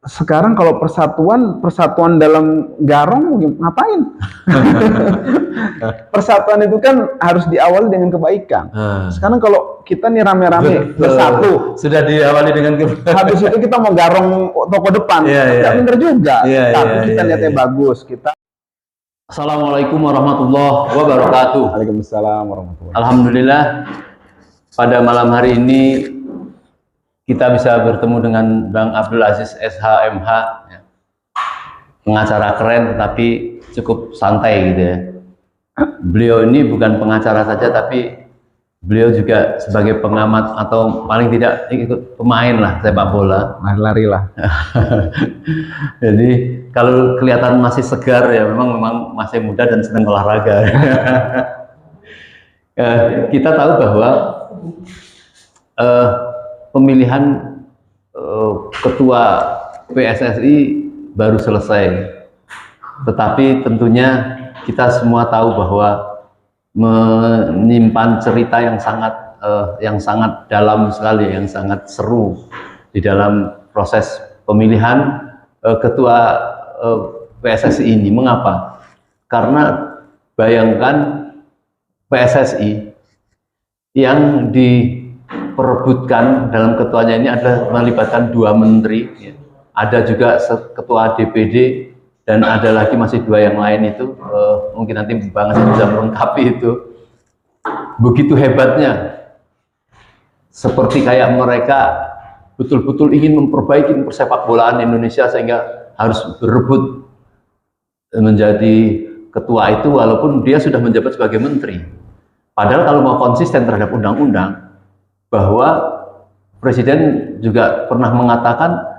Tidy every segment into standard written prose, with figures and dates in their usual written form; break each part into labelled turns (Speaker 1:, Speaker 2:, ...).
Speaker 1: sekarang kalau persatuan dalam garong ngapain? Persatuan itu kan harus diawali dengan kebaikan. Sekarang kalau kita nih rame-rame bersatu,
Speaker 2: sudah diawali dengan
Speaker 1: habis itu kita mau garong toko depan, nggak bener juga. Tapi kita lihatnya bagus.
Speaker 2: Assalamualaikum warahmatullahi wabarakatuh.
Speaker 1: Waalaikumsalam warahmatullahi wabarakatuh.
Speaker 2: Alhamdulillah, pada malam hari ini kita bisa bertemu dengan Bang Abdul Aziz SH.MH, ya. Pengacara keren tapi cukup santai gitu ya. Beliau ini bukan pengacara saja, tapi beliau juga sebagai pengamat atau paling tidak ikut pemain lah sepak bola.
Speaker 1: Lari-lari lah.
Speaker 2: Jadi kalau kelihatan masih segar ya memang masih muda dan senang olahraga. Kita tahu bahwa pemilihan ketua PSSI baru selesai, tetapi tentunya kita semua tahu bahwa menyimpan cerita yang sangat dalam sekali, yang sangat seru di dalam proses pemilihan ketua PSSI ini. Mengapa? Karena bayangkan PSSI yang diperebutkan dalam ketuanya ini adalah melibatkan 2 menteri, ya. Ada juga ketua DPD dan ada lagi masih 2 yang lain itu, mungkin nanti Bang Aziz bisa melengkapi itu. Begitu hebatnya, seperti kayak mereka betul-betul ingin memperbaiki persepak bolaan Indonesia sehingga harus berebut menjadi ketua itu walaupun dia sudah menjabat sebagai menteri. Padahal kalau mau konsisten terhadap undang-undang, bahwa Presiden juga pernah mengatakan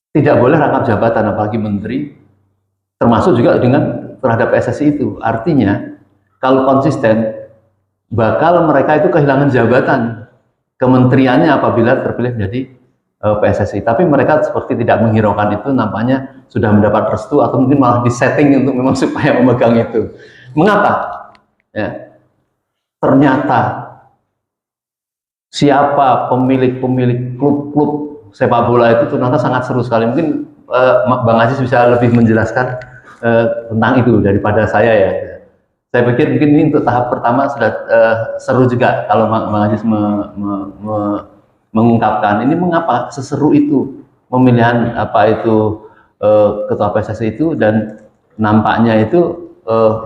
Speaker 2: tidak boleh rangkap jabatan apalagi menteri, termasuk juga dengan terhadap PSSI itu. Artinya kalau konsisten, bakal mereka itu kehilangan jabatan kementeriannya apabila terpilih menjadi PSSI. Tapi mereka seperti tidak menghiraukan itu, nampaknya sudah mendapat restu atau mungkin malah disetting untuk memang supaya memegang itu. Mengapa? Ya, ternyata siapa pemilik klub-klub sepak bola itu ternyata sangat seru sekali. Mungkin Bang Aziz bisa lebih menjelaskan tentang itu daripada saya ya. Saya pikir mungkin ini untuk tahap pertama sudah seru juga kalau Bang Aziz mengungkapkan ini mengapa seseru itu pemilihan ketua PSSI itu, dan nampaknya itu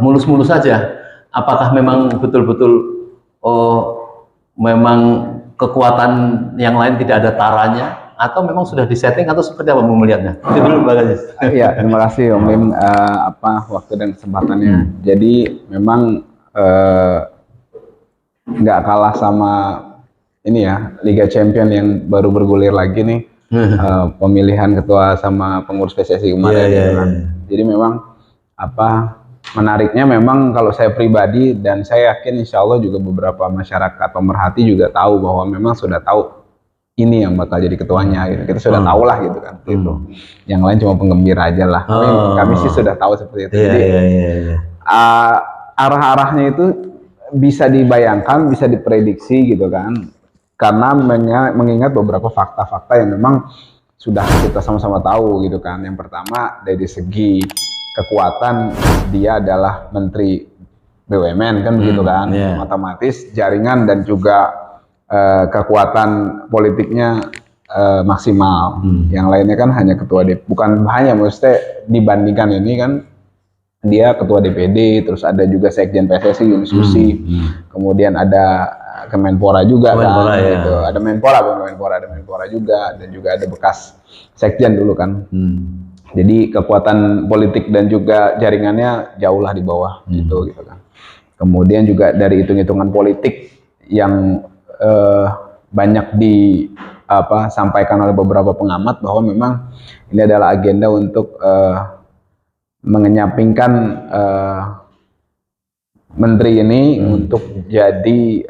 Speaker 2: mulus-mulus saja. Apakah memang betul-betul memang kekuatan yang lain tidak ada taranya, atau memang sudah disetting, atau seperti apa melihatnya? Itu dulu Bang Aziz.
Speaker 1: Iya, terima kasih Om Lim waktu dan kesempatannya. Jadi memang nggak kalah sama ini ya, Liga Champion yang baru bergulir lagi nih. Pemilihan ketua sama pengurus PSSI kemarin. Jadi memang menariknya memang kalau saya pribadi, dan saya yakin insya Allah juga beberapa masyarakat pemerhati juga tahu bahwa memang sudah tahu ini yang bakal jadi ketuanya gitu. Kita sudah tahu lah gitu kan. Gitu. Yang lain cuma penggembira aja lah. Kami sih sudah tahu seperti itu. Jadi arah-arahnya itu bisa dibayangkan, bisa diprediksi gitu kan. Karena mengingat beberapa fakta-fakta yang memang sudah kita sama-sama tahu gitu kan. Yang pertama dari segi kekuatan, dia adalah menteri BUMN kan begitu kan, otomatis jaringan dan juga kekuatan politiknya maksimal. Yang lainnya kan hanya ketua bukan hanya, maksudnya dibandingkan ini kan dia ketua DPD, terus ada juga sekjen PSSI Yunus Nusi, kemudian ada Kemenpora juga kan, gitu. Ada Menpora juga, dan juga ada bekas sekjen dulu kan. Jadi kekuatan politik dan juga jaringannya jauh lah di bawah gitu kan. Kemudian juga dari hitung-hitungan politik yang banyak sampaikan oleh beberapa pengamat bahwa memang ini adalah agenda untuk mengenyampingkan menteri ini untuk jadi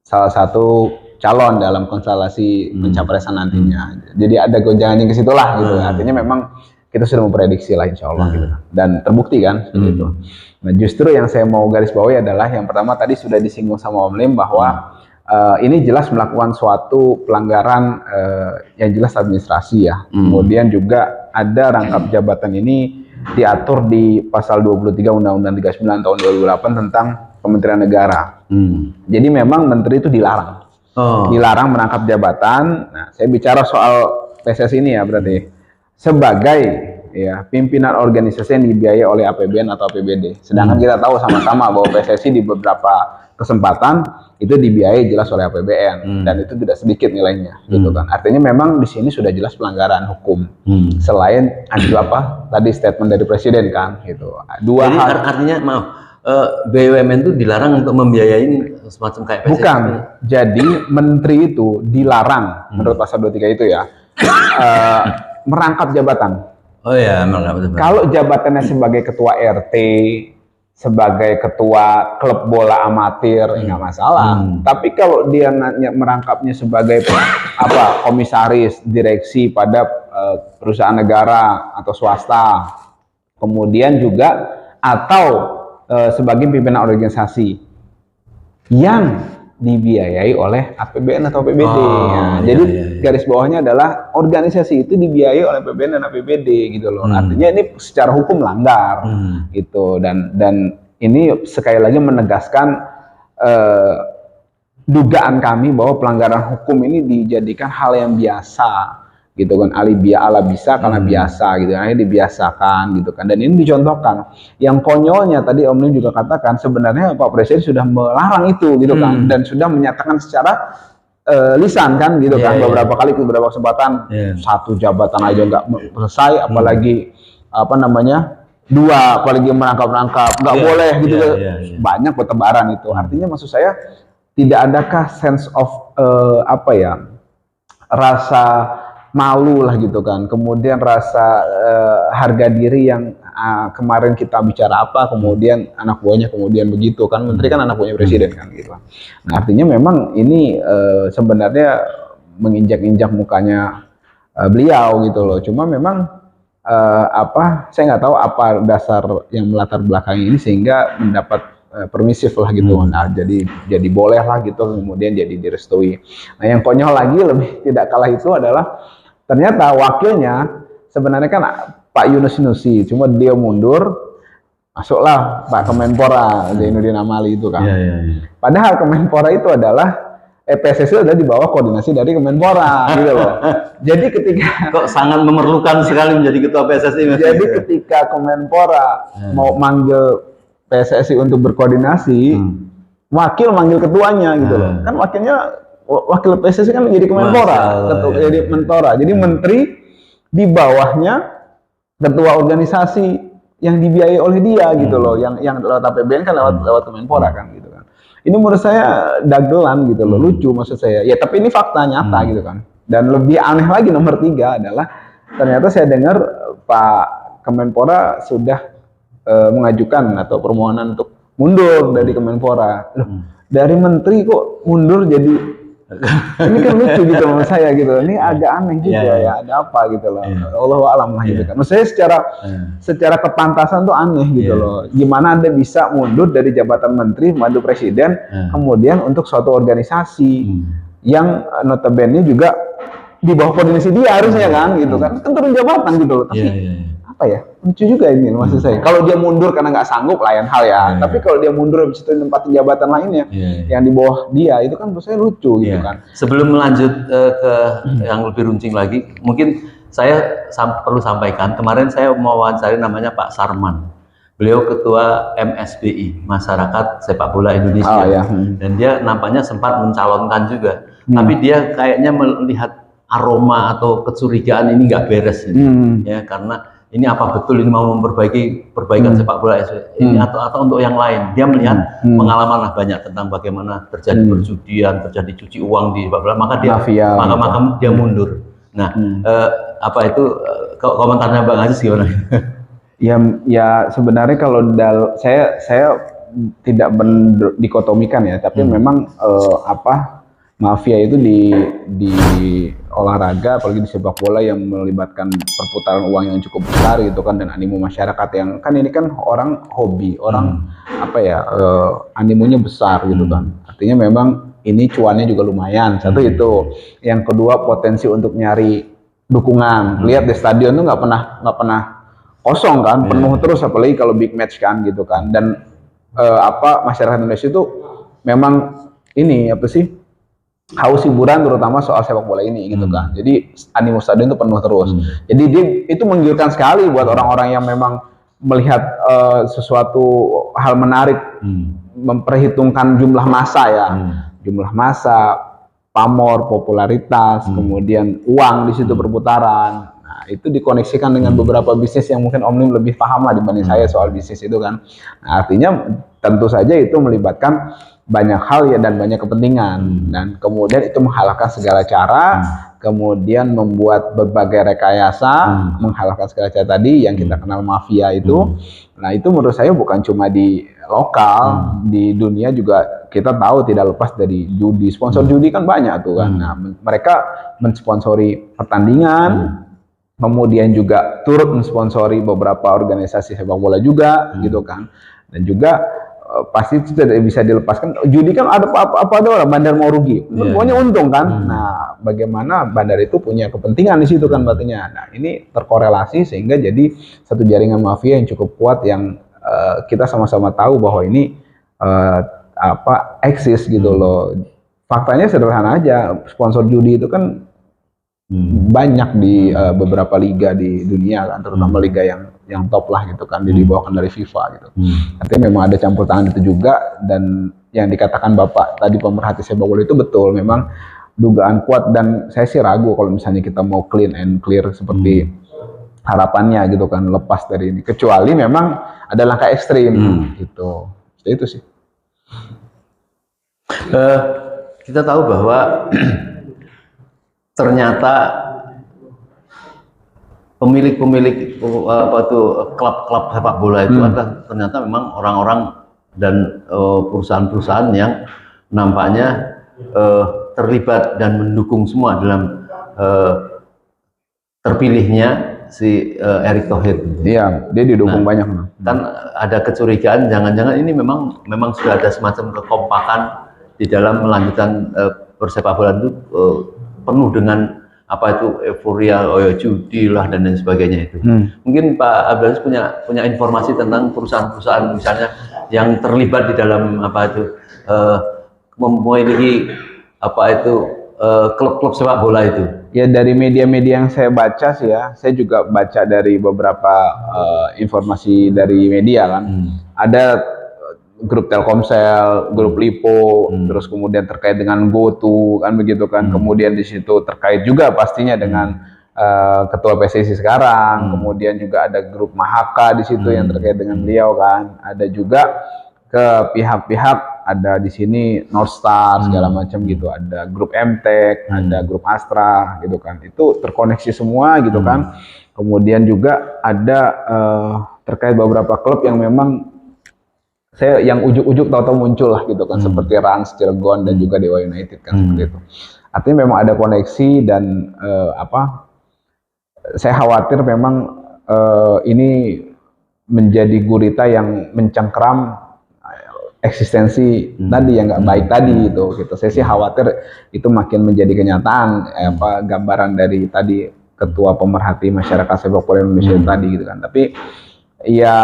Speaker 1: salah satu calon dalam konstelasi pencapresan nantinya. Jadi ada gonjangannya ke situlah gitu. Artinya memang kita sudah memprediksi lah insya Allah gitu. Dan terbukti kan seperti itu. Nah justru yang saya mau garis bawahi adalah yang pertama tadi sudah disinggung sama Om Lim bahwa ini jelas melakukan suatu pelanggaran yang jelas administrasi ya. Kemudian juga ada rangkap jabatan ini diatur di pasal 23 Undang-Undang 39 tahun 2008 tentang Kementerian Negara. Jadi memang menteri itu dilarang. Dilarang merangkap jabatan. Nah, saya bicara soal PSSI ini ya berarti sebagai ya pimpinan organisasi yang dibiayai oleh APBN atau APBD. Sedangkan kita tahu sama-sama bahwa PSSI di beberapa kesempatan itu dibiayai jelas oleh APBN dan itu tidak sedikit nilainya gitu kan. Artinya memang di sini sudah jelas pelanggaran hukum. Selain ada apa tadi statement dari presiden kan gitu. Dua
Speaker 2: Jadi
Speaker 1: hal
Speaker 2: artinya maaf, BUMN itu dilarang untuk membiayain semacam kayak PSSI.
Speaker 1: bukan. Jadi menteri itu dilarang menurut pasal 23 itu ya merangkap jabatan.
Speaker 2: Oh ya, merangkap jabatan.
Speaker 1: Kalau jabatannya sebagai ketua RT, sebagai ketua klub bola amatir nggak masalah. Tapi kalau dia merangkapnya sebagai komisaris direksi pada perusahaan negara atau swasta, kemudian juga atau sebagai pimpinan organisasi yang dibiayai oleh APBN atau APBD. Jadi garis bawahnya adalah organisasi itu dibiayai oleh APBN dan APBD gitu loh. Artinya ini secara hukum langgar gitu dan ini sekali lagi menegaskan dugaan kami bahwa pelanggaran hukum ini dijadikan hal yang biasa gitu kan, ala bisa karena biasa gitu, akhirnya dibiasakan gitu kan, dan ini dicontohkan. Yang konyolnya tadi Om Lim juga katakan sebenarnya Pak Presiden sudah melarang itu gitu kan, dan sudah menyatakan secara lisan kan gitu kan, beberapa kali beberapa kesempatan satu jabatan aja nggak selesai, apalagi dua, apalagi merangkap nggak boleh gitu, banyak bertebaran itu. Artinya maksud saya tidak adakah sense of rasa malu lah gitu kan, kemudian rasa harga diri yang kemarin kita bicara apa, kemudian anak buahnya kemudian begitu kan, menteri kan anak buahnya presiden kan gitu. Nah, artinya memang ini sebenarnya menginjak-injak mukanya beliau gitu loh. Cuma memang saya nggak tahu apa dasar yang melatar belakangi ini sehingga mendapat permisif lah gitu. Nah, jadi boleh lah gitu, kemudian jadi direstui. Nah, yang konyol lagi lebih tidak kalah itu adalah ternyata wakilnya sebenarnya kan Pak Yunus Nusi, cuma dia mundur, masuklah Pak Kemenpora Zainuddin Amali itu kan. Padahal Kemenpora itu adalah PSSI adalah di bawah koordinasi dari Kemenpora gitu loh. Jadi ketika
Speaker 2: kok sangat memerlukan sekali menjadi ketua PSSI.
Speaker 1: Jadi ketika Kemenpora mau manggil PSSI untuk berkoordinasi, wakil manggil ketuanya gitu loh. Kan wakil PSSI kan menjadi Kemenpora, jadi Menpora. Jadi menteri di bawahnya ketua organisasi yang dibiayai oleh dia gitu loh. Yang lewat APBN kan lewat Kemenpora kan gitu kan. Ini menurut saya dagelan gitu loh, lucu maksud saya. Ya tapi ini fakta nyata gitu kan. Dan lebih aneh lagi nomor 3 adalah ternyata saya dengar Pak Kemenpora sudah mengajukan atau permohonan untuk mundur dari Kemenpora. Loh, dari menteri kok mundur jadi ini kan lucu gitu menurut saya gitu. Ini agak aneh juga ya, ada apa gitu loh. Allahu a'lam lah gitu kan. Maksud saya secara kepantasan tuh aneh gitu loh. Gimana Anda bisa mundur dari jabatan menteri pembantu presiden kemudian untuk suatu organisasi yang notabene juga di bawah koordinasi dia harusnya kan gitu kan. Kan turun jabatan gitu loh. Tapi apa ya, lucu juga ini maksud saya. Kalau dia mundur karena nggak sanggup lain hal ya, tapi kalau dia mundur habis itu tempatin jabatan lainnya yang di bawah dia, itu kan menurut saya lucu gitu kan.
Speaker 2: Sebelum melanjut ke yang lebih runcing lagi, mungkin saya perlu sampaikan, kemarin saya mau wawancari namanya Pak Sarman. Beliau ketua MSBI, Masyarakat Sepak Bola Indonesia, dan dia nampaknya sempat mencalonkan juga, tapi dia kayaknya melihat aroma atau kecurigaan ini nggak beres ya, karena ini apa betul ini mau memperbaiki perbaikan sepak bola ini atau untuk yang lain. Dia melihat pengalaman lah banyak tentang bagaimana terjadi perjudian, terjadi cuci uang di sepak bola, maka dia maka dia mundur. Nah, komentarnya Bang Aziz gimana?
Speaker 1: Ya sebenarnya kalau saya tidak dikotomikan ya, tapi memang mafia itu di olahraga, apalagi di sepak bola yang melibatkan perputaran uang yang cukup besar gitu kan, dan animo masyarakat yang kan ini kan orang hobi, orang animonya besar gitu kan. Artinya memang ini cuannya juga lumayan. Satu itu. Yang kedua potensi untuk nyari dukungan. Lihat di stadion tuh nggak pernah kosong kan, penuh terus apalagi kalau big match kan gitu kan. Dan masyarakat Indonesia itu memang ini apa sih haus hiburan terutama soal sepak bola ini gitu kan. Jadi animo stadion itu penuh terus. Jadi itu menggiurkan sekali buat orang-orang yang memang melihat sesuatu hal menarik, memperhitungkan jumlah massa ya, jumlah massa, pamor, popularitas, kemudian uang di situ berputaran. Nah, itu dikoneksikan dengan beberapa bisnis yang mungkin Om Lim lebih paham lah dibanding saya soal bisnis itu kan. Nah, artinya tentu saja itu melibatkan banyak hal ya dan banyak kepentingan dan kemudian itu menghalalkan segala cara, kemudian membuat berbagai rekayasa, menghalalkan segala cara tadi yang kita kenal mafia itu. Nah, itu menurut saya bukan cuma di lokal, di dunia juga kita tahu tidak lepas dari judi. Sponsor judi kan banyak tuh kan. Nah, mereka mensponsori pertandingan, kemudian juga turut mensponsori beberapa organisasi sepak bola juga gitu kan. Dan juga pasti itu tidak bisa dilepaskan. Judi kan ada apa ada orang bandar mau rugi, pokoknya untung kan. Nah, bagaimana bandar itu punya kepentingan di situ kan berartinya. Nah, ini terkorelasi sehingga jadi satu jaringan mafia yang cukup kuat yang kita sama-sama tahu bahwa ini eksis gitu loh. Faktanya sederhana aja, sponsor judi itu kan banyak di beberapa liga di dunia kan, terutama liga yang top lah gitu kan, dibawakan dari FIFA gitu. Artinya memang ada campur tangan itu juga, dan yang dikatakan Bapak tadi pemerhati sepak bola itu betul, memang dugaan kuat, dan saya sih ragu kalau misalnya kita mau clean and clear seperti harapannya gitu kan, lepas dari ini, kecuali memang ada langkah ekstrim gitu. Itu sih.
Speaker 2: Kita tahu bahwa ternyata pemilik-pemilik klub-klub sepak bola itu adalah ternyata memang orang-orang dan perusahaan-perusahaan yang nampaknya terlibat dan mendukung semua dalam terpilihnya si Erick Thohir.
Speaker 1: Iya, dia didukung banyak.
Speaker 2: Kan ada kecurigaan jangan-jangan ini memang sudah ada semacam kekompakan di dalam melanjutkan persepak bola itu penuh dengan apa itu euforia, judi lah dan lain sebagainya itu. Mungkin Pak Abdulaziz punya informasi tentang perusahaan-perusahaan misalnya yang terlibat di dalam apa itu memiliki apa itu klub-klub sepak bola itu.
Speaker 1: Ya, dari media-media yang saya baca sih ya, saya juga baca dari beberapa informasi dari media kan. Ada grup Telkomsel, grup Lipo, terus kemudian terkait dengan GoTo kan begitu kan. Kemudian di situ terkait juga pastinya dengan ketua PSSI sekarang. Kemudian juga ada grup Mahaka di situ yang terkait dengan beliau kan. Ada juga ke pihak-pihak, ada di sini North Star segala macam gitu. Ada grup MTech, ada grup Astra gitu kan. Itu terkoneksi semua gitu kan. Kemudian juga ada terkait beberapa klub yang memang saya yang ujuk-ujuk tahu-tahu muncul lah gitu kan, seperti Rans, Cilegon, dan juga Dewa United kan seperti itu. Artinya memang ada koneksi dan saya khawatir memang ini menjadi gurita yang mencengkeram eksistensi tadi yang nggak baik tadi gitu. Saya sih khawatir itu makin menjadi kenyataan gambaran dari tadi ketua pemerhati masyarakat sepak bola Indonesia tadi gitu kan. Tapi ya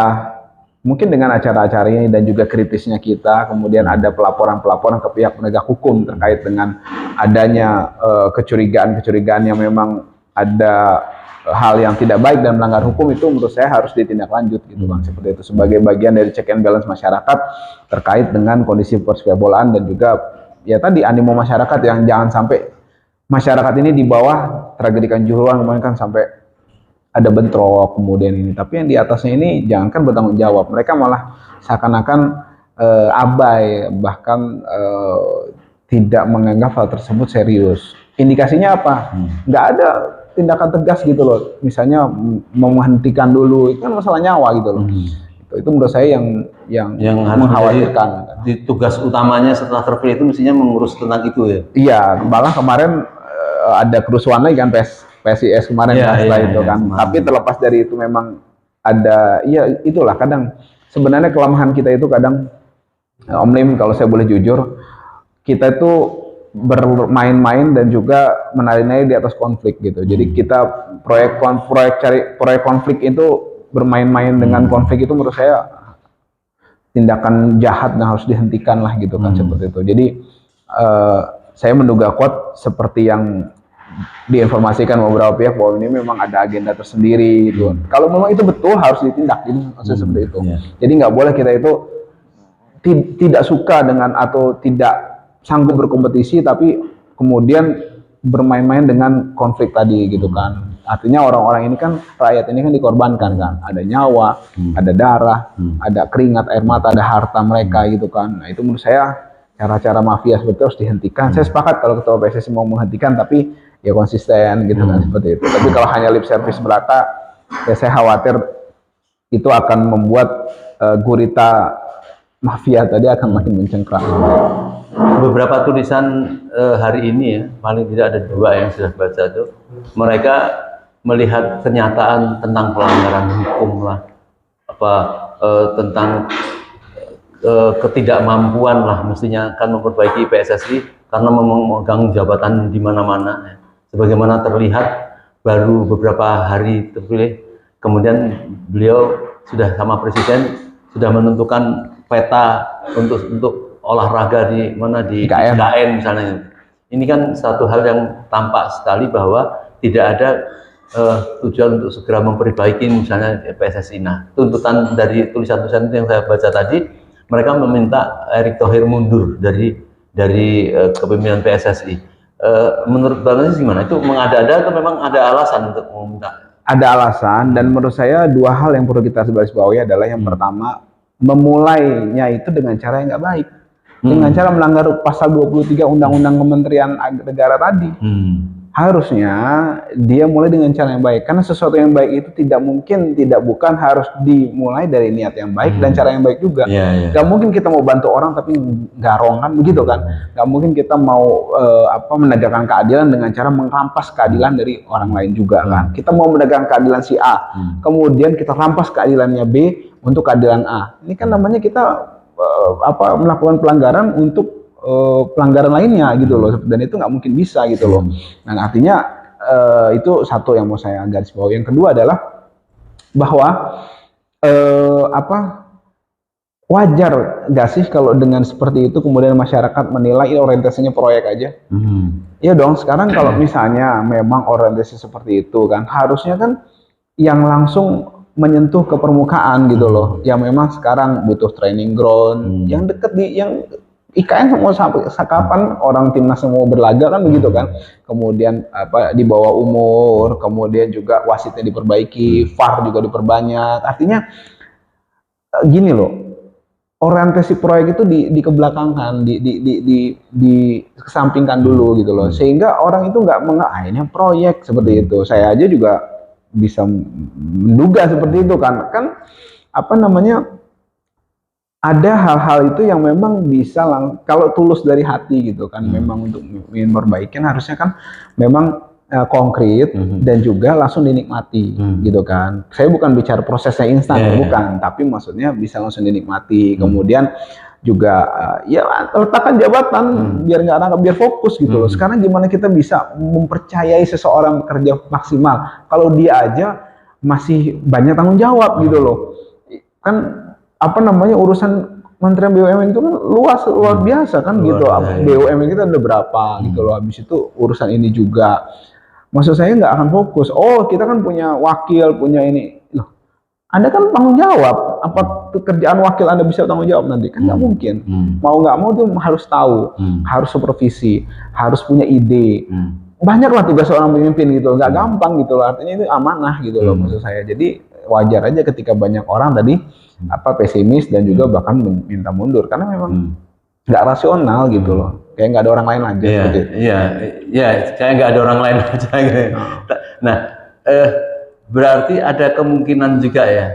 Speaker 1: mungkin dengan acara-acara ini dan juga kritisnya kita, kemudian ada pelaporan-pelaporan ke pihak penegak hukum terkait dengan adanya kecurigaan-kecurigaan yang memang ada hal yang tidak baik dan melanggar hukum, itu menurut saya harus ditindaklanjut gitu Bang, seperti itu sebagai bagian dari check and balance masyarakat terkait dengan kondisi persepak bolaan, dan juga ya tadi animo masyarakat yang jangan sampai masyarakat ini di bawah tragedi Kanjuruhan kemarin kan sampai ada bentrok kemudian ini, tapi yang di atasnya ini jangankan bertanggung jawab, mereka malah seakan-akan abai, bahkan tidak menganggap hal tersebut serius. Indikasinya apa? Nggak ada tindakan tegas gitu loh, misalnya menghentikan dulu, itu kan masalah nyawa gitu loh. Itu menurut saya yang mengkhawatirkan.
Speaker 2: Di tugas utamanya setelah terpilih itu mestinya mengurus tentang itu ya.
Speaker 1: Iya, malah kemarin ada kerusuhan lagi kan PSIS kemarin setelah itu kan. Tapi terlepas dari itu memang ada, ya itulah kadang sebenarnya kelemahan kita itu kadang Om Lim, kalau saya boleh jujur, kita itu bermain-main dan juga menari-nari di atas konflik gitu. Jadi kita proyek konflik itu bermain-main dengan konflik itu menurut saya tindakan jahat yang harus dihentikan lah gitu kan, seperti itu. Jadi saya menduga kuat seperti yang diinformasikan beberapa pihak bahwa ini memang ada agenda tersendiri gitu. Kalau memang itu betul harus ditindak, jadi maksudnya seperti itu. Jadi nggak boleh kita itu tidak suka dengan atau tidak sanggup berkompetisi tapi kemudian bermain-main dengan konflik tadi gitu kan. Artinya orang-orang ini kan, rakyat ini kan dikorbankan kan, ada nyawa, ada darah, ada keringat, air mata, ada harta mereka gitu kan. Nah itu menurut saya cara-cara mafia seperti itu harus dihentikan. Saya sepakat kalau ketua PSSI mau menghentikan, tapi ya konsisten gitu kan, seperti itu. Tapi kalau hanya lip service belaka, ya saya khawatir itu akan membuat gurita mafia tadi akan makin mencengkram.
Speaker 2: Beberapa tulisan hari ini ya, paling tidak ada 2 yang sudah baca tuh, mereka melihat kenyataan tentang pelanggaran hukum lah, tentang ketidakmampuan lah, mestinya akan memperbaiki PSSI karena memegang jabatan di mana-mana. Sebagaimana terlihat baru beberapa hari terpilih, kemudian beliau sudah sama presiden sudah menentukan peta untuk olahraga di mana, di IKN misalnya. Ini kan satu hal yang tampak sekali bahwa tidak ada tujuan untuk segera memperbaiki misalnya PSSI. Nah, tuntutan dari tulisan-tulisan yang saya baca tadi, mereka meminta Erick Thohir mundur dari kepemimpinan PSSI. Menurut Bang Aziz gimana? Itu mengada-ada atau memang ada alasan untuk meminta?
Speaker 1: Ada alasan, dan menurut saya 2 hal yang perlu kita garisbawahi adalah yang pertama, memulainya itu dengan cara yang nggak baik. Dengan cara melanggar pasal 23 Undang-Undang Kementerian Negara tadi. Harusnya dia mulai dengan cara yang baik, karena sesuatu yang baik itu bukan harus dimulai dari niat yang baik dan cara yang baik juga. Gak mungkin kita mau bantu orang tapi garong kan, begitu kan. Gak mungkin kita mau menegakkan keadilan dengan cara merampas keadilan dari orang lain juga kan. Kita mau menegakkan keadilan si A, kemudian kita rampas keadilannya B untuk keadilan A. Ini kan namanya kita melakukan pelanggaran untuk pelanggaran lainnya gitu loh, dan itu nggak mungkin bisa gitu loh. Nah artinya itu satu yang mau saya garis bawahi. Yang kedua adalah bahwa wajar nggak sih kalau dengan seperti itu kemudian masyarakat menilai orientasinya proyek aja. Iya dong, sekarang kalau misalnya memang orientasi seperti itu kan, harusnya kan yang langsung menyentuh ke permukaan gitu loh, yang memang sekarang butuh training ground yang deket yang IKN mau sampai kapan orang timnas mau berlaga kan, begitu kan. Kemudian di bawah umur, kemudian juga wasitnya diperbaiki, VAR juga diperbanyak. Artinya gini loh, orientasi proyek itu dikebelakangkan, dikesampingkan dulu gitu loh, sehingga orang itu nggak ini proyek seperti itu. Saya aja juga bisa menduga seperti itu kan ada hal-hal itu yang memang bisa kalau tulus dari hati gitu kan, memang untuk ingin perbaikan harusnya kan memang konkret dan juga langsung dinikmati gitu kan. Saya bukan bicara prosesnya instan, bukan, tapi maksudnya bisa langsung dinikmati. Kemudian juga ya letakkan jabatan biar nggak nangkap, biar fokus gitu loh. Sekarang gimana kita bisa mempercayai seseorang bekerja maksimal kalau dia aja masih banyak tanggung jawab gitu loh. Kan urusan Kementerian BUMN itu kan luar biasa kan gitu. BUMN kita ada berapa gitu loh. Habis itu urusan ini juga. Maksud saya nggak akan fokus. Oh, kita kan punya wakil, punya ini. Loh, Anda kan tanggung jawab. Apa kerjaan wakil Anda bisa tanggung jawab nanti? Kan nggak mungkin. Mau nggak mau tuh harus tahu, harus supervisi, harus punya ide. Banyaklah tugas seorang pemimpin gitu. Nggak gampang gitu loh. Artinya itu amanah gitu loh maksud saya. Jadi wajar aja ketika banyak orang tadi pesimis dan juga bahkan minta mundur karena memang nggak rasional gitu loh, kayak nggak ada orang lain aja.
Speaker 2: Iya, kayak nggak ada orang lain aja. Nah, berarti ada kemungkinan juga ya,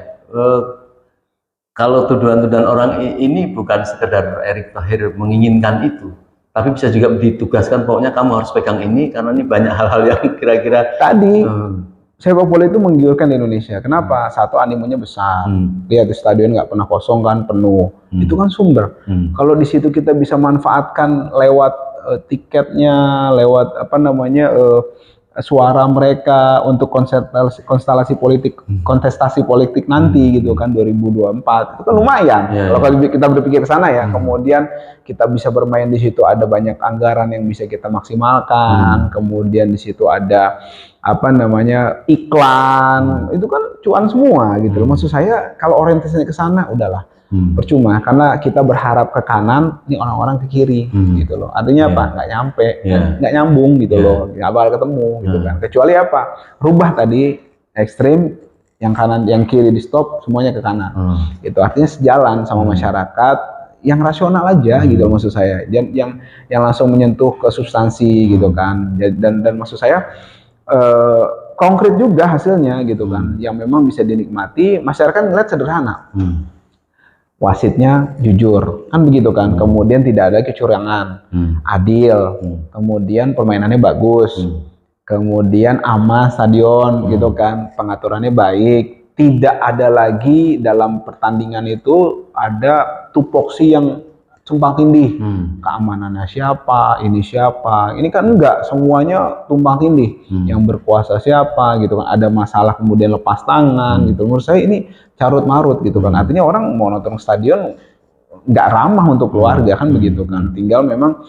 Speaker 2: kalau tuduhan-tuduhan orang ini bukan sekedar Erick Thohir menginginkan itu, tapi bisa juga ditugaskan pokoknya kamu harus pegang ini karena ini banyak hal-hal yang kira-kira
Speaker 1: tadi sepak bola itu menggiurkan di Indonesia. Kenapa? Satu, animonya besar. Lihat di stadion nggak pernah kosong kan, penuh. Itu kan sumber. Kalau di situ kita bisa manfaatkan lewat tiketnya, lewat apa namanya suara mereka untuk konstelasi politik, kontestasi politik nanti gitu kan 2024 itu kan lumayan. Kalau kita berpikir ke sana ya, kemudian kita bisa bermain di situ, ada banyak anggaran yang bisa kita maksimalkan, kemudian di situ ada apa namanya iklan, itu kan cuan semua gitu loh. Maksud saya kalau orientasinya ke sana udahlah. Percuma karena kita berharap ke kanan, ini orang-orang ke kiri gitu loh. Artinya apa? Nggak nyampe, nggak nyambung gitu loh, nggak bakal ketemu gitu kan. Kecuali apa? Rubah tadi ekstrim, yang kanan, yang kiri di stop, semuanya ke kanan. Itu artinya sejalan sama masyarakat yang rasional aja gitu loh, maksud saya. Yang langsung menyentuh ke substansi gitu kan. Dan maksud saya konkret juga hasilnya gitu kan, yang memang bisa dinikmati. Masyarakat ngeliat sederhana. Wasitnya jujur, kan begitu kan. Kemudian tidak ada kecurangan, adil. Kemudian permainannya bagus. Kemudian aman stadion gitu kan, pengaturannya baik. Tidak ada lagi dalam pertandingan itu ada tupoksi yang tumpang tindih. Keamanannya siapa, ini siapa. Ini kan enggak, semuanya tumpang tindih. Yang berkuasa siapa gitu kan. Ada masalah kemudian lepas tangan gitu. Menurut saya ini carut marut gitu kan. Artinya orang mau nonton stadion nggak ramah untuk keluarga kan begitu kan. Tinggal memang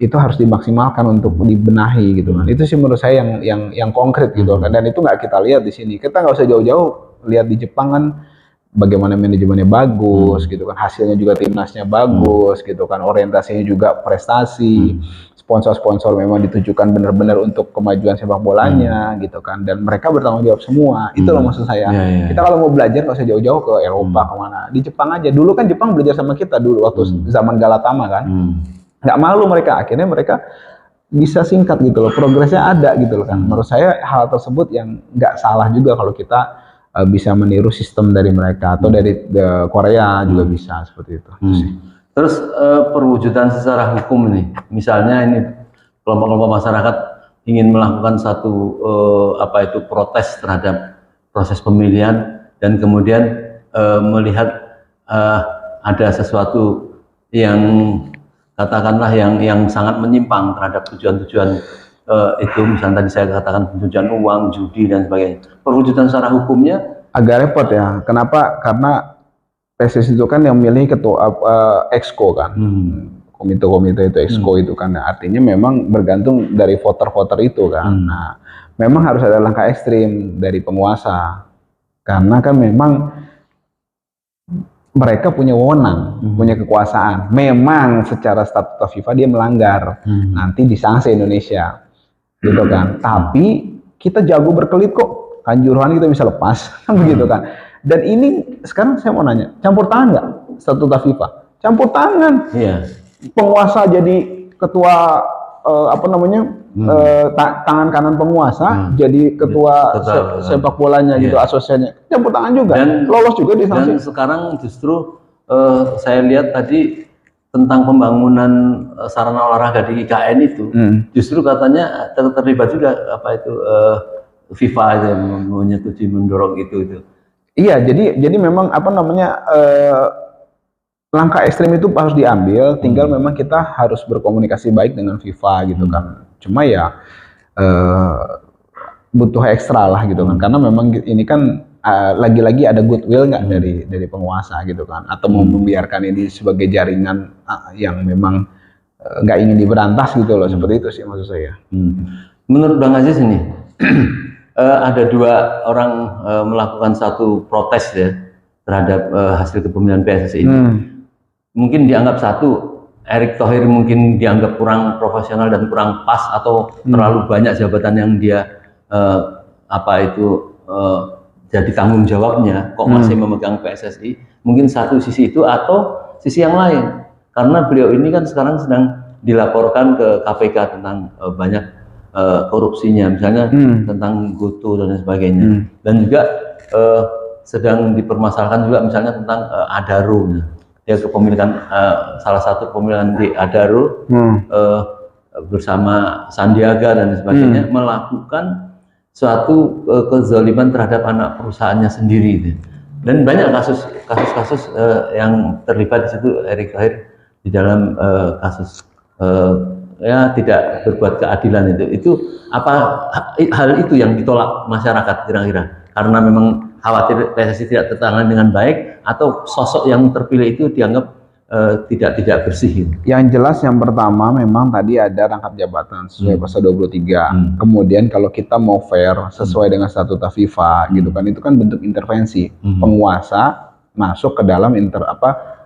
Speaker 1: itu harus dimaksimalkan untuk dibenahi gitu kan. Itu sih menurut saya yang konkret gitu kan. Dan itu nggak kita lihat di sini. Kita nggak usah jauh-jauh lihat di Jepang kan, bagaimana manajemennya bagus gitu kan, hasilnya juga timnasnya bagus gitu kan, orientasinya juga prestasi, sponsor-sponsor memang ditujukan benar-benar untuk kemajuan sepak bolanya gitu kan, dan mereka bertanggung jawab semua. Itu loh maksud saya. Kita kalau mau belajar nggak usah jauh-jauh ke Eropa kemana, di Jepang aja. Dulu kan Jepang belajar sama kita dulu waktu zaman Galatama kan, nggak malu mereka, akhirnya mereka bisa singkat gitu loh, progresnya ada gitu loh kan. Menurut saya hal tersebut yang nggak salah juga kalau kita bisa meniru sistem dari mereka, atau dari Korea juga bisa seperti itu.
Speaker 2: Terus perwujudan secara hukum nih, misalnya ini kelompok-kelompok masyarakat ingin melakukan satu apa itu protes terhadap proses pemilihan, dan kemudian melihat ada sesuatu yang katakanlah yang sangat menyimpang terhadap tujuan-tujuan itu, misalnya tadi saya katakan pencucian uang, judi dan sebagainya. Perwujudan secara hukumnya
Speaker 1: agak repot ya. Kenapa? Karena PSSI itu kan yang milih ketua exco kan, komite-komite itu exco itu kan. Artinya memang bergantung dari voter-voter itu kan. Nah, memang harus ada langkah ekstrim dari penguasa, karena kan memang mereka punya wewenang, punya kekuasaan. Memang secara statuta FIFA dia melanggar, nanti disanksi Indonesia. Gitu kan, tapi kita jago berkelit kok, Kanjuruhan kita bisa lepas, kan begitu kan. Dan ini sekarang saya mau nanya, campur tangan nggak statuta FIFA? Campur tangan. Penguasa jadi ketua apa namanya, tangan kanan penguasa jadi ketua sepak bolanya gitu, asosiasinya campur tangan juga, dan lolos juga di sanksi.
Speaker 2: Dan sekarang justru saya lihat tadi tentang pembangunan sarana olahraga di IKN itu, justru katanya terlibat juga apa itu FIFA yang menyetujui mendorong itu.
Speaker 1: Iya, jadi memang apa namanya langkah ekstrim itu harus diambil. Tinggal memang kita harus berkomunikasi baik dengan FIFA gitu kan. Cuma ya butuh ekstra lah gitu kan, karena memang ini kan lagi-lagi ada goodwill nggak dari penguasa gitu kan, atau mau membiarkan ini sebagai jaringan yang memang nggak ingin diberantas gitu loh. Seperti itu sih maksud saya.
Speaker 2: Menurut Bang Aziz ini ada dua orang melakukan satu protes ya terhadap hasil kepemilihan PSSI ini. Mungkin dianggap satu, Erick Thohir mungkin dianggap kurang profesional dan kurang pas, atau terlalu banyak jabatan yang dia jadi tanggung jawabnya, kok masih memegang PSSI. Mungkin satu sisi itu, atau sisi yang lain, karena beliau ini kan sekarang sedang dilaporkan ke KPK tentang banyak korupsinya, misalnya tentang GoTo dan sebagainya, dan juga sedang dipermasalahkan juga misalnya tentang Adaro. Dia kepemilikan salah satu pemilihan di Adaro bersama Sandiaga dan sebagainya, melakukan suatu kezaliman terhadap anak perusahaannya sendiri itu. Dan banyak kasus-kasus yang terlibat di situ, Erick Thohir di dalam kasus ya tidak berbuat keadilan itu apa hal itu yang ditolak masyarakat kira-kira karena memang khawatir PSSI tidak tertangani dengan baik atau sosok yang terpilih itu dianggap tidak bersih.
Speaker 1: Yang jelas yang pertama memang tadi ada rangkap jabatan sesuai pasal 23. Kemudian kalau kita mau fair sesuai dengan statuta FIFA gitu kan, itu kan bentuk intervensi penguasa masuk ke dalam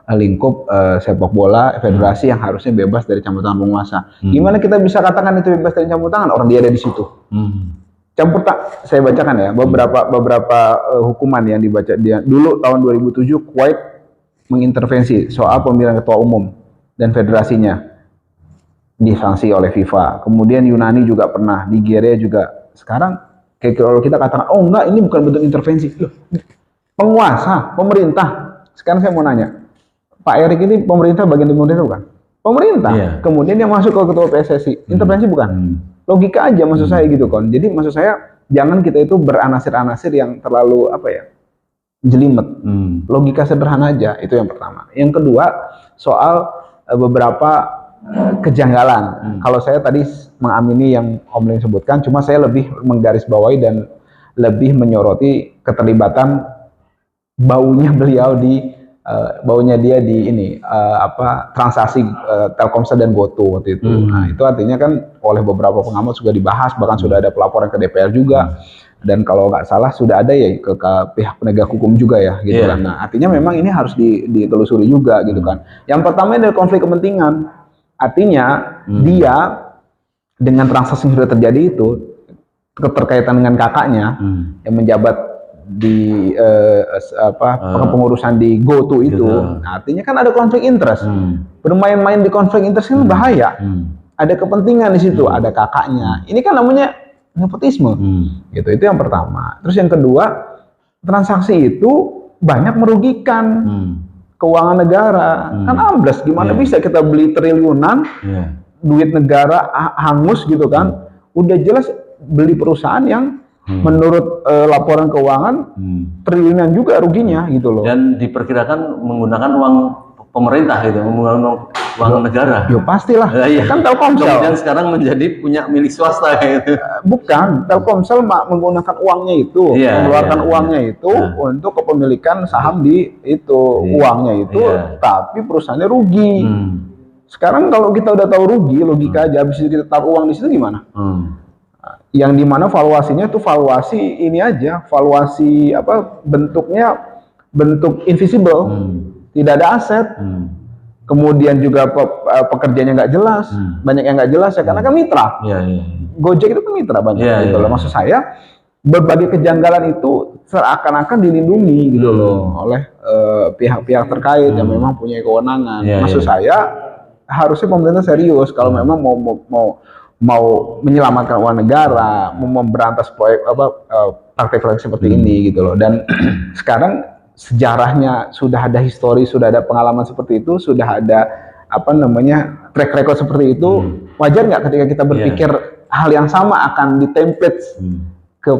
Speaker 1: lingkup sepak bola federasi yang harusnya bebas dari campur tangan penguasa. Gimana kita bisa katakan itu bebas dari campur tangan? Orang dia ada di situ. Campur tak, saya bacakan ya beberapa hukuman yang dibaca dia dulu tahun 2007. Kuwait mengintervensi soal pemilihan ketua umum dan federasinya, disanksi oleh FIFA. Kemudian Yunani juga pernah, Nigeria juga. Sekarang kayak kalau kita katakan, oh enggak, ini bukan bentuk intervensi. Loh, penguasa, pemerintah. Sekarang saya mau nanya, Pak Erick ini pemerintah, bagian dari pemerintah bukan? Pemerintah. Kemudian dia masuk ke ketua PSSI, intervensi bukan? Logika aja maksud saya gitu kan. Jadi maksud saya jangan kita itu beranasir-anasir yang terlalu jelimet. Logika sederhana aja, itu yang pertama. Yang kedua, soal beberapa kejanggalan. Kalau saya tadi mengamini yang Om Lin sebutkan, cuma saya lebih menggarisbawahi dan lebih menyoroti keterlibatan baunya beliau baunya dia di transaksi Telkomsel dan GoTo waktu itu. Nah, itu artinya kan oleh beberapa pengamat sudah dibahas, bahkan sudah ada pelaporan ke DPR juga. Dan kalau nggak salah sudah ada ya ke pihak penegak hukum juga ya gitu kan. Nah, artinya memang ini harus ditelusuri juga gitu kan. Yang pertama ini adalah konflik kepentingan. Artinya dia dengan transaksi yang sudah terjadi itu keterkaitan dengan kakaknya yang menjabat di pengurusan di GoTo itu. Nah, artinya kan ada konflik interest. Bermain-main di konflik interest itu bahaya. Ada kepentingan di situ, ada kakaknya. Ini kan namanya nepotisme, gitu. Itu yang pertama. Terus yang kedua, transaksi itu banyak merugikan keuangan negara. Kan ambles, gimana bisa kita beli triliunan, duit negara hangus gitu kan? Udah jelas beli perusahaan yang menurut laporan keuangan triliunan juga ruginya gitu loh.
Speaker 2: Dan diperkirakan menggunakan uang pemerintah gitu, menggunakan uang negara.
Speaker 1: Ya pastilah. Kan Telkomsel.
Speaker 2: Kemudian sekarang menjadi punya milik swasta gitu.
Speaker 1: Bukan, Telkomsel menggunakan uangnya itu, mengeluarkan uangnya itu untuk kepemilikan saham di itu, uangnya itu, tapi perusahaannya rugi. Sekarang kalau kita udah tahu rugi, logika aja, habis itu kita taruh uang di situ gimana? Yang dimana valuasinya itu valuasi ini aja, valuasi bentuknya bentuk invisible, tidak ada aset. Kemudian juga pekerjaannya nggak jelas, banyak yang nggak jelas ya karena kan mitra. Gojek itu kan mitra banyak gitu loh. Maksud saya berbagai kejanggalan itu seakan-akan dilindungi gitu loh oleh pihak-pihak terkait yang memang punya kewenangan. Maksud saya harusnya pemerintah serius kalau memang mau menyelamatkan uang negara, mau memberantas praktek-praktek seperti ini gitu loh. Dan sekarang sejarahnya sudah ada histori, sudah ada pengalaman seperti itu, sudah ada track record seperti itu. Wajar nggak ketika kita berpikir hal yang sama akan ditemplate ke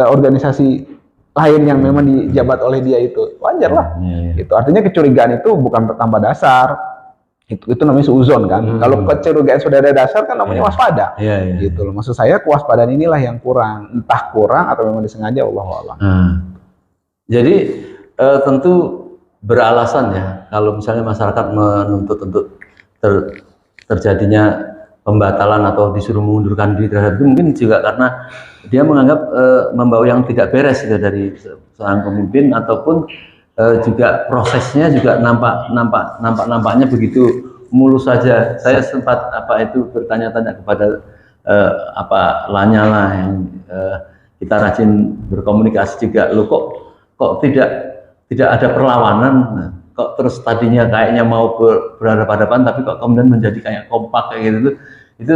Speaker 1: organisasi lain yang memang dijabat oleh dia itu? Wajar lah. Itu artinya kecurigaan itu bukan tanpa dasar. Itu namanya suuzon kan. Kalau kecurigaan sudah ada dasar kan namanya waspada. Gitu loh. Maksud saya kewaspadaan inilah yang kurang, entah kurang atau memang disengaja, Allahu a'lam.
Speaker 2: Jadi tentu beralasan ya kalau misalnya masyarakat menuntut terjadinya pembatalan atau disuruh mengundurkan diri terhadap itu, mungkin juga karena dia menganggap membawa yang tidak beres gitu dari seorang pemimpin, ataupun juga prosesnya juga nampaknya begitu mulus saja. Saya sempat bertanya-tanya kepada Lanyala yang kita rajin berkomunikasi juga, loh kok tidak ada perlawanan, kok terus tadinya kayaknya mau berhadapan-hadapan tapi kok kemudian menjadi kayak kompak kayak gitu. Itu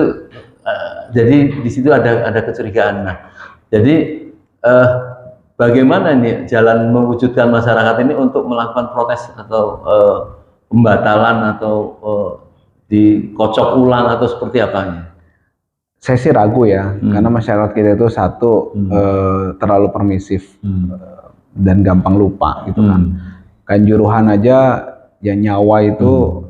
Speaker 2: jadi di situ ada kecurigaan. Nah, jadi bagaimana nih jalan mewujudkan masyarakat ini untuk melakukan protes atau pembatalan atau dikocok ulang atau seperti apanya?
Speaker 1: Saya sih ragu ya, karena masyarakat kita itu satu terlalu permisif dan gampang lupa gitu kan. Kanjuruhan aja ya nyawa itu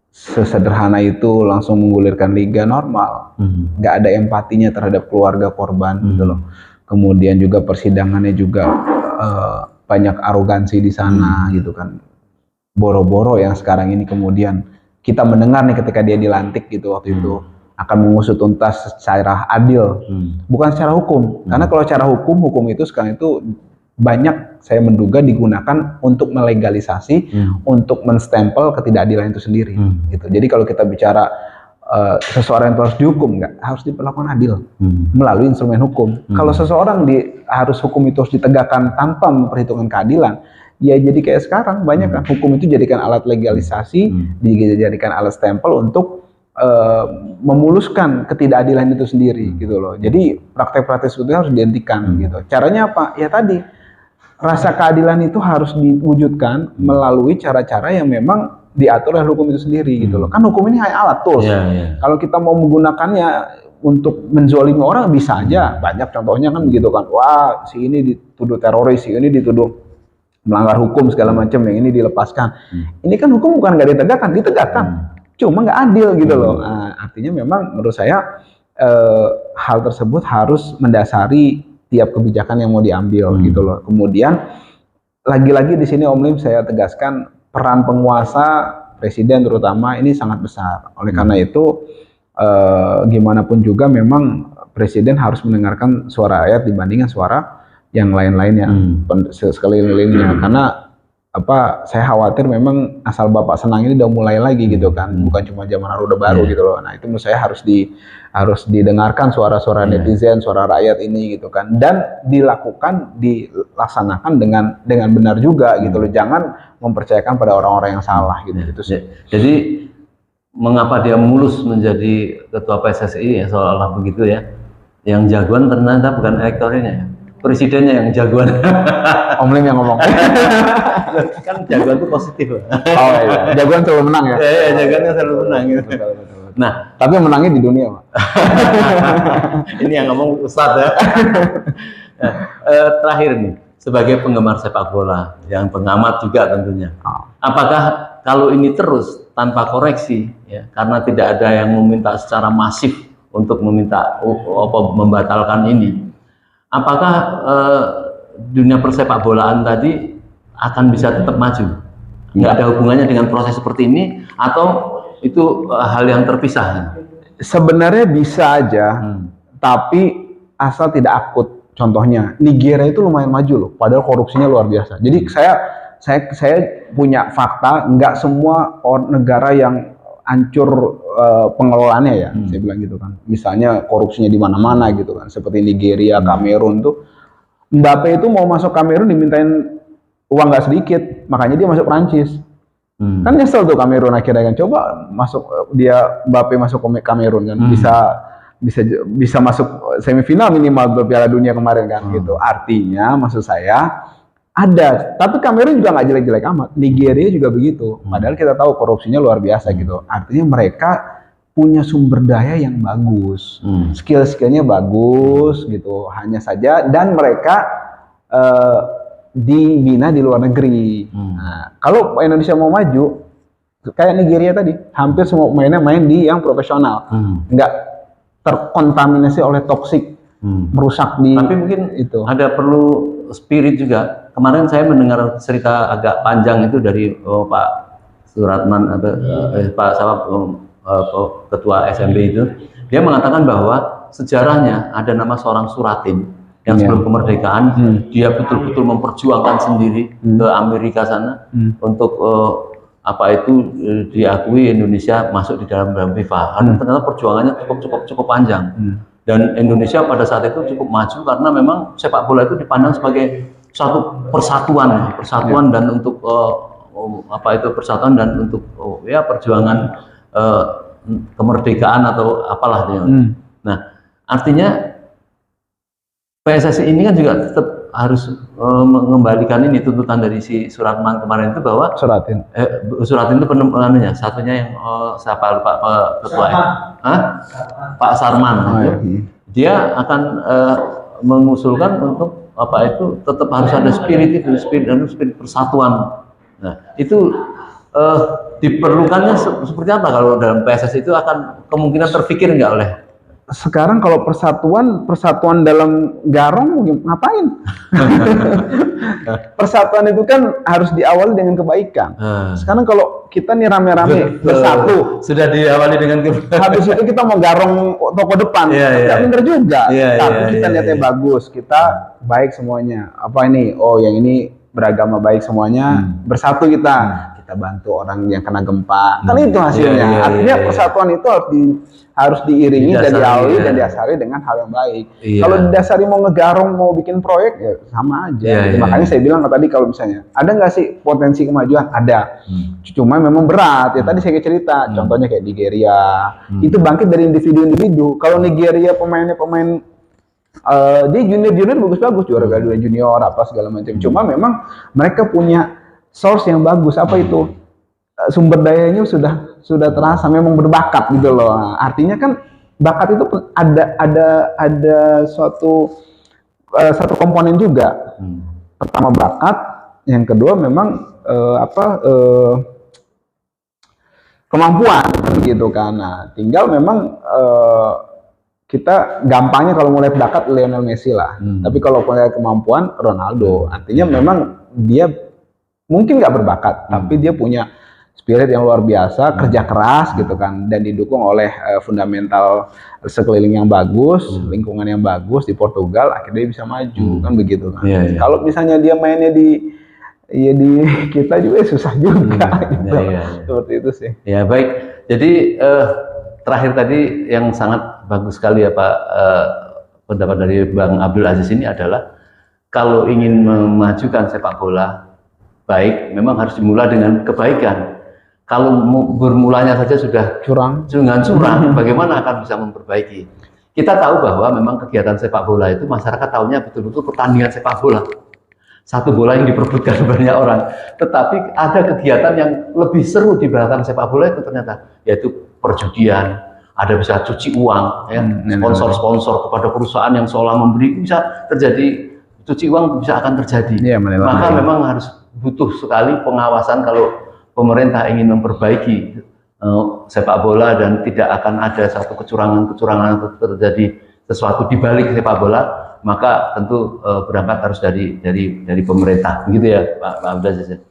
Speaker 1: sesederhana itu langsung menggulirkan liga normal, nggak ada empatinya terhadap keluarga korban gitu loh. Kemudian juga persidangannya juga banyak arogansi di sana gitu kan. Boro-boro yang sekarang ini kemudian kita mendengar nih ketika dia dilantik gitu waktu itu akan mengusut tuntas secara adil, bukan secara hukum. Karena kalau secara hukum itu sekarang itu banyak saya menduga digunakan untuk melegalisasi, untuk menstempel ketidakadilan itu sendiri. Gitu. Jadi kalau kita bicara seseorang itu harus dihukum, nggak harus diperlakukan adil melalui instrumen hukum. Kalau seseorang harus hukum itu harus ditegakkan tanpa memperhitungkan keadilan, ya jadi kayak sekarang banyak kan hukum itu dijadikan alat legalisasi, dijadikan alat stempel untuk memuluskan ketidakadilan itu sendiri gitu loh. Jadi praktek-praktek seperti itu harus dihentikan gitu. Caranya apa? Ya tadi rasa keadilan itu harus diwujudkan melalui cara-cara yang memang diatur oleh hukum itu sendiri gitu loh. Kan hukum ini hanya alat tools. Kalau kita mau menggunakannya untuk menzolimi orang bisa aja. Banyak contohnya kan begitu kan. Wah, si ini dituduh teroris, si ini dituduh melanggar hukum segala macam, yang ini dilepaskan. Ini kan hukum bukan nggak ditegakkan. Cuma nggak adil gitu loh. Nah, artinya memang menurut saya hal tersebut harus mendasari tiap kebijakan yang mau diambil gitu loh. Kemudian lagi-lagi di sini Om Lim saya tegaskan peran penguasa presiden terutama ini sangat besar. Oleh karena itu gimana pun juga memang presiden harus mendengarkan suara rakyat dibandingkan suara yang lain-lainnya sekelilingnya. Karena saya khawatir memang asal Bapak senang ini udah mulai lagi gitu kan, bukan cuma zaman Orde Baru gitu loh. Nah itu menurut saya harus didengarkan suara-suara netizen, suara rakyat ini gitu kan, dan dilaksanakan dengan benar juga gitu loh. Jangan mempercayakan pada orang-orang yang salah gitu.
Speaker 2: Jadi mengapa dia mulus menjadi ketua PSSI ya seolah-olah begitu ya? Yang jagoan ternyata bukan elektornya ya, presidennya yang jagoan.
Speaker 1: Om Lim yang ngomong.
Speaker 2: Kan jagoan itu positif.
Speaker 1: Oh iya, jagoan selalu menang ya.
Speaker 2: Iya, jagoannya selalu menang gitu.
Speaker 1: Betul.
Speaker 2: Nah,
Speaker 1: tapi menangnya di dunia, Pak.
Speaker 2: Ini yang ngomong Ustadz ya. Terakhir nih, sebagai penggemar sepak bola, yang pengamat juga tentunya. Apakah kalau ini terus tanpa koreksi, ya, karena tidak ada yang meminta secara masif untuk membatalkan ini, apakah dunia persepak bolaan tadi akan bisa tetap maju? Nggak ada hubungannya dengan proses seperti ini, atau itu hal yang terpisah?
Speaker 1: Sebenarnya bisa aja, tapi asal tidak akut. Contohnya, Nigeria itu lumayan maju loh, padahal korupsinya luar biasa. Jadi saya punya fakta, nggak semua negara yang hancur pengelolaannya ya, saya bilang gitu kan. Misalnya korupsinya di mana-mana gitu kan, seperti Nigeria, Kamerun tuh. Mbappe itu mau masuk Kamerun dimintain uang nggak sedikit, makanya dia masuk Prancis. Kan nyesel tuh Kamerun akhirnya kan, coba Mbappe masuk ke Kamerun kan, bisa masuk semifinal minimal Piala Dunia kemarin kan gitu. Artinya maksud saya ada, tapi Kamerun juga nggak jelek-jelek amat. Nigeria juga begitu. Padahal kita tahu korupsinya luar biasa gitu. Artinya mereka punya sumber daya yang bagus, skill-skillnya bagus gitu. Hanya saja dan mereka dibina di luar negeri. Nah, kalau Indonesia mau maju, kayak Nigeria tadi, hampir semua pemainnya main di yang profesional, nggak terkontaminasi oleh toksik, merusak di.
Speaker 2: Tapi mungkin
Speaker 1: itu
Speaker 2: ada perlu spirit juga. Kemarin saya mendengar cerita agak panjang itu dari Pak Suratman atau Pak Ketua SMB itu. Dia mengatakan bahwa sejarahnya ada nama seorang Suratin yang sebelum kemerdekaan dia betul-betul memperjuangkan sendiri ke Amerika sana untuk diakui Indonesia masuk di dalam FIFA. Dan ternyata perjuangannya cukup panjang. Dan Indonesia pada saat itu cukup maju karena memang sepak bola itu dipandang sebagai suatu persatuan dan untuk persatuan dan untuk perjuangan kemerdekaan atau apalah dia. Nah, artinya PSSI ini kan juga tetap mengembalikan ini tuntutan dari si Suratman kemarin itu bahwa Suratin itu penemuannya satunya yang siapa lupa ketua Pak Sarman dia akan mengusulkan untuk apa itu tetap harus ada spirit persatuan. Nah itu diperlukannya seperti apa kalau dalam PSSI itu akan kemungkinan terpikir nggak oleh
Speaker 1: sekarang kalau persatuan dalam garong ngapain? Persatuan itu kan harus diawali dengan kebaikan. Sekarang kalau kita nih rame-rame bersatu,
Speaker 2: sudah diawali dengan
Speaker 1: habis itu kita mau garong toko depan, nggak bener juga. Tapi kita niatnya bagus, kita baik semuanya. Apa ini? Oh, yang ini beragama baik semuanya, bersatu kita bantu orang yang kena gempa. Kan itu hasilnya. Artinya persatuan itu harus diiringi dan diawali dan diasari dengan hal yang baik. Kalau didasari mau ngegarong, mau bikin proyek, ya sama aja. Makanya saya bilang tadi kalau misalnya, ada nggak sih potensi kemajuan? Ada. Cuma memang berat. Ya tadi saya cerita, contohnya kayak Nigeria. Itu bangkit dari individu-individu. Kalau Nigeria pemainnya dia junior bagus-bagus, juara Garuda Junior, apa segala macam. Cuma memang mereka punya source yang bagus, apa itu sumber dayanya sudah terasa memang berbakat gitu loh. Nah, artinya kan bakat itu ada satu komponen juga. Pertama bakat, yang kedua memang kemampuan gitu kan. Nah, tinggal memang kita gampangnya kalau mulai bakat Lionel Messi lah. Tapi kalau mulai kemampuan Ronaldo. Artinya memang dia mungkin nggak berbakat, tapi dia punya spirit yang luar biasa, kerja keras gitu kan, dan didukung oleh fundamental sekeliling yang bagus, lingkungan yang bagus di Portugal, akhirnya dia bisa maju kan begitu kan. Kalau misalnya dia mainnya di kita juga susah juga gitu. Seperti itu sih.
Speaker 2: Ya baik. Jadi terakhir tadi yang sangat bagus sekali ya Pak, pendapat dari Bang Abdul Aziz ini adalah kalau ingin memajukan sepak bola baik, memang harus dimulai dengan kebaikan. Kalau bermulanya saja sudah curang, bagaimana akan bisa memperbaiki? Kita tahu bahwa memang kegiatan sepak bola itu masyarakat tahunya betul-betul pertandingan sepak bola. Satu bola yang diperebutkan banyak orang. Tetapi ada kegiatan yang lebih seru di belakang sepak bola itu ternyata, yaitu perjudian. Ada bisa cuci uang, ya, sponsor-sponsor kepada perusahaan yang seolah memberi, bisa terjadi cuci uang, bisa akan terjadi. Maka memang harus butuh sekali pengawasan kalau pemerintah ingin memperbaiki sepak bola dan tidak akan ada satu kecurangan terjadi sesuatu di balik sepak bola, maka tentu berangkat harus dari pemerintah, begitu ya Pak Abdul.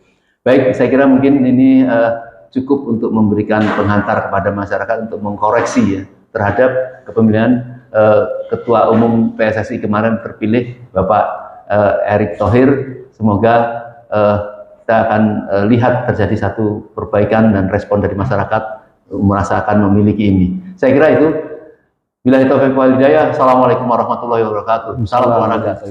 Speaker 2: Baik, saya kira mungkin ini cukup untuk memberikan penghantar kepada masyarakat untuk mengkoreksi ya terhadap kepemilian Ketua Umum PSSI kemarin terpilih Bapak Erick Thohir. Semoga kita akan lihat terjadi satu perbaikan dan respon dari masyarakat merasakan memiliki ini. Saya kira itu. Billahi taufiq wal hidayah. Assalamualaikum warahmatullahi wabarakatuh. Salam olahraga.